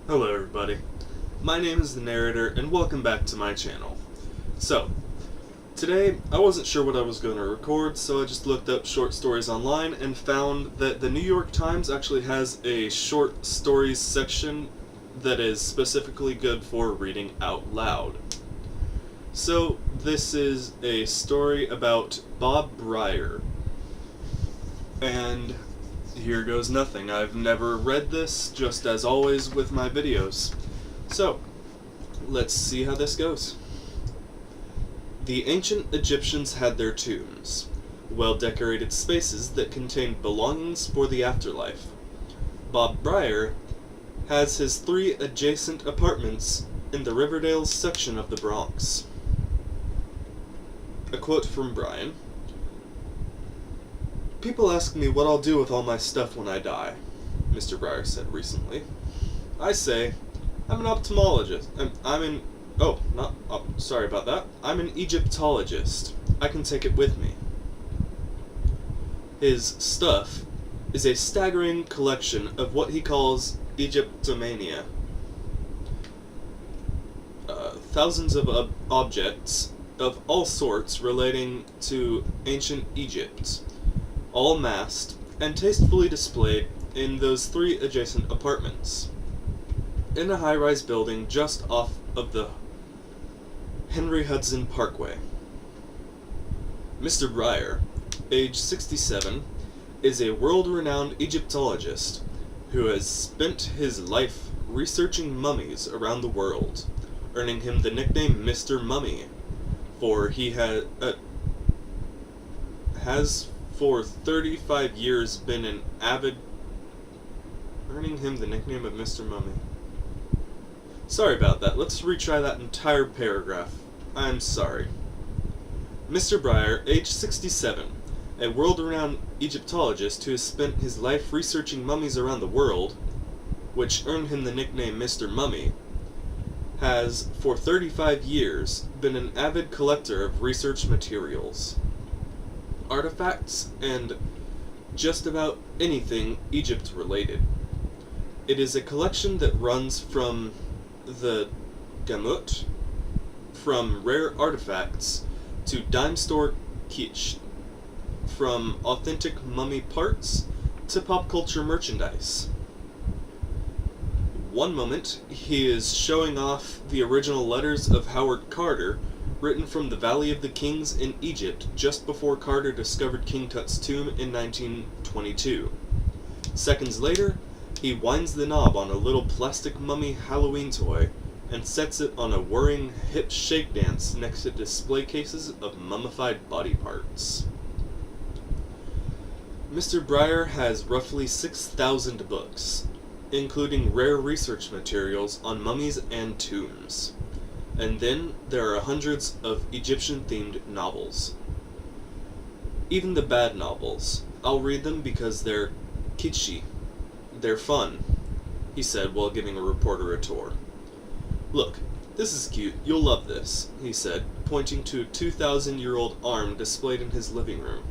Hello everybody, my name is the narrator and welcome back to my channel. So, today I wasn't sure what I was going to record, so I just looked up short stories online and found that the New York Times actually has a short stories section that is specifically good for reading out loud. So, this is a story about Bob Breyer. And here goes nothing. I've never read this, just as always with my videos. So, let's see how this goes. The ancient Egyptians had their tombs, well-decorated spaces that contained belongings for the afterlife. Bob Breyer has his 3 adjacent apartments in the Riverdale section of the Bronx. A quote from Brian. "People ask me what I'll do with all my stuff when I die," Mr. Breyer said recently. "I say, I'm an ophthalmologist. I'm an Egyptologist. I can take it with me." His stuff is a staggering collection of what he calls Egyptomania. Thousands of objects of all sorts relating to ancient Egypt, all massed and tastefully displayed in those 3 adjacent apartments, in a high-rise building just off of the Henry Hudson Parkway. Mr. Breyer, age 67, is a world-renowned Egyptologist who has spent his life researching mummies around the world, earning him the nickname Mr. Mummy, for he has for 35 years been an avid... earning him the nickname of Mr. Mummy. Sorry about that. Let's retry that entire paragraph. I'm sorry. Mr. Breyer, age 67, a world-renowned Egyptologist who has spent his life researching mummies around the world, which earned him the nickname Mr. Mummy, has, for 35 years, been an avid collector of research materials, artifacts, and just about anything Egypt-related. It is a collection that runs from the gamut, from rare artifacts to dime store kitsch, from authentic mummy parts to pop culture merchandise. One moment, he is showing off the original letters of Howard Carter, written from the Valley of the Kings in Egypt just before Carter discovered King Tut's tomb in 1922. Seconds later, he winds the knob on a little plastic mummy Halloween toy and sets it on a whirring hip shake dance next to display cases of mummified body parts. Mr. Breyer has roughly 6,000 books, including rare research materials on mummies and tombs. And then there are hundreds of Egyptian-themed novels. Even the bad novels. I'll read them because they're kitschy. They're fun, he said while giving a reporter a tour. "Look, this is cute. You'll love this," he said, pointing to a 2,000-year-old arm displayed in his living room.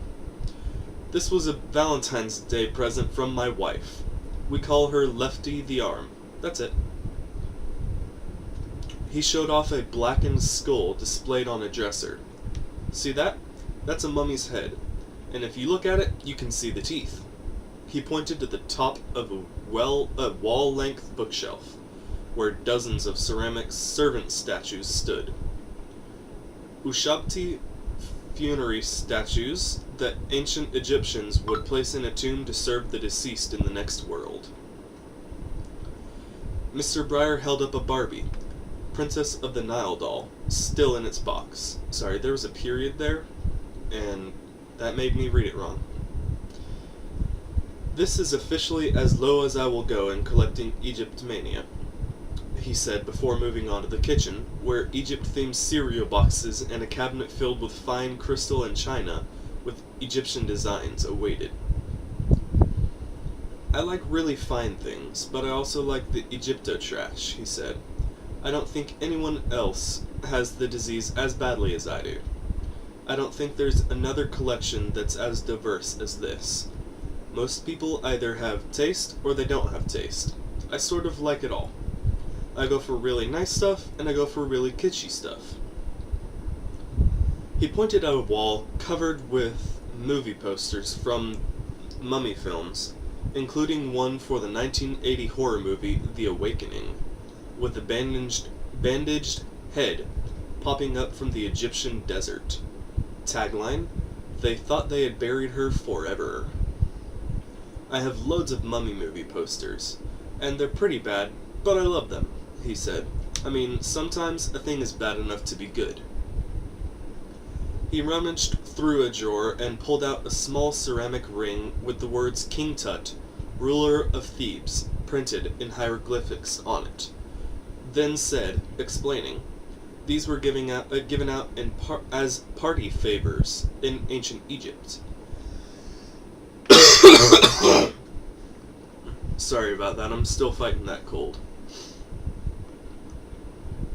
"This was a Valentine's Day present from my wife. We call her Lefty the Arm. That's it." He showed off a blackened skull displayed on a dresser. "See that? That's a mummy's head. And if you look at it, you can see the teeth." He pointed to the top of a wall-length bookshelf, where dozens of ceramic servant statues stood. Ushabti funerary statues that ancient Egyptians would place in a tomb to serve the deceased in the next world. Mr. Breyer held up a Barbie, Princess of the Nile doll, still in its box. Sorry, there was a period there, and that made me read it wrong. "This is officially as low as I will go in collecting Egyptomania," he said before moving on to the kitchen, where Egypt-themed cereal boxes and a cabinet filled with fine crystal and china with Egyptian designs awaited. "I like really fine things, but I also like the Egypto trash," he said. "I don't think anyone else has the disease as badly as I do. I don't think there's another collection that's as diverse as this. Most people either have taste or they don't have taste. I sort of like it all." I go for really nice stuff, and I go for really kitschy stuff. He pointed at a wall covered with movie posters from mummy films, including one for the 1980 horror movie The Awakening, with a bandaged head popping up from the Egyptian desert. Tagline: "They thought they had buried her forever." I have loads of mummy movie posters, and they're pretty bad, but I love them, he said. I mean, sometimes a thing is bad enough to be good. He rummaged through a drawer and pulled out a small ceramic ring with the words King Tut, ruler of Thebes, printed in hieroglyphics on it. Then said, explaining, these were given out as party favors in ancient Egypt. Sorry about that, I'm still fighting that cold.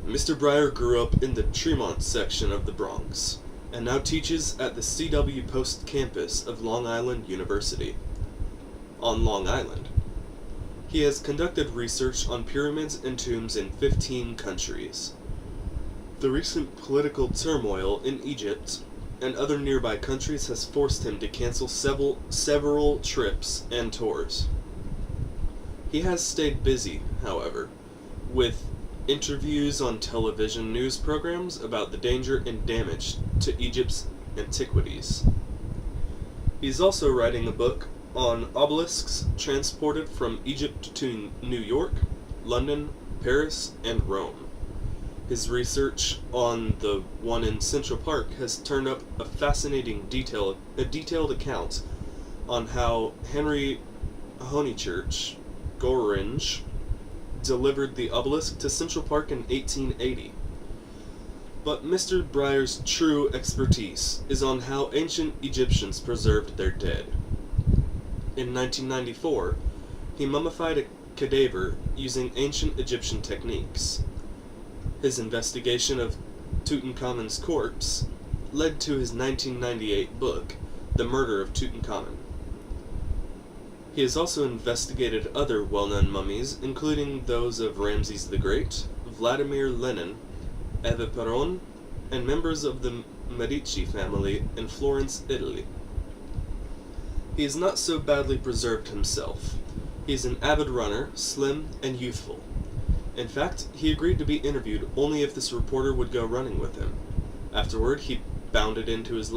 Mr. Breyer grew up in the Tremont section of the Bronx, and now teaches at the C.W. Post campus of Long Island University. On Long Island. He has conducted research on pyramids and tombs in 15 countries. The recent political turmoil in Egypt and other nearby countries has forced him to cancel several trips and tours. He has stayed busy, however, with interviews on television news programs about the danger and damage to Egypt's antiquities. He's also writing a book on obelisks transported from Egypt to New York, London, Paris, and Rome. His research on the one in Central Park has turned up a fascinating detailed account on how Henry Honeychurch Gorringe delivered the obelisk to Central Park in 1880. But Mr. Breyer's true expertise is on how ancient Egyptians preserved their dead. In 1994, he mummified a cadaver using ancient Egyptian techniques. His investigation of Tutankhamun's corpse led to his 1998 book, The Murder of Tutankhamun. He has also investigated other well-known mummies, including those of Ramses the Great, Vladimir Lenin, Eva Peron, and members of the Medici family in Florence, Italy. He is not so badly preserved himself. He is an avid runner, slim and youthful. In fact, he agreed to be interviewed only if this reporter would go running with him. Afterward, he bounded into his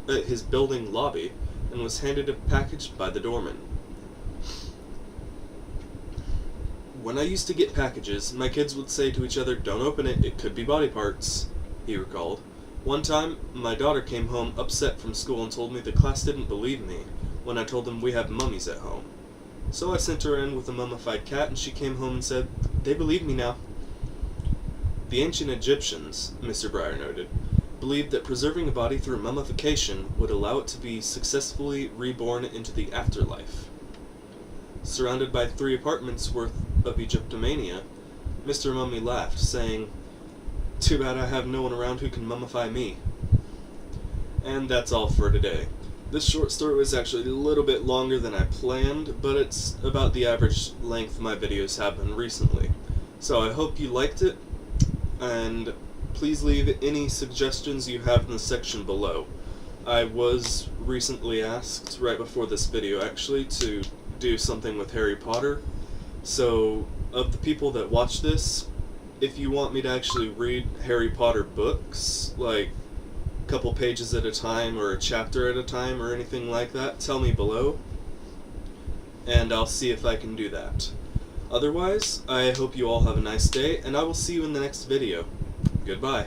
his building lobby, and was handed a package by the doorman. When I used to get packages, my kids would say to each other, "Don't open it, it could be body parts," he recalled. One time, my daughter came home upset from school and told me the class didn't believe me when I told them we have mummies at home. So I sent her in with a mummified cat, and she came home and said, "They believe me now." The ancient Egyptians, Mr. Breyer noted, believed that preserving a body through mummification would allow it to be successfully reborn into the afterlife. Surrounded by 3 apartments worth of Egyptomania, Mr. Mummy laughed, saying, "Too bad I have no one around who can mummify me." And that's all for today. This short story was actually a little bit longer than I planned, but it's about the average length my videos have been recently. So I hope you liked it, and please leave any suggestions you have in the section below. I was recently asked, right before this video actually, to do something with Harry Potter. So, of the people that watch this, if you want me to actually read Harry Potter books, like a couple pages at a time or a chapter at a time or anything like that, tell me below, and I'll see if I can do that. Otherwise, I hope you all have a nice day, and I will see you in the next video. Goodbye.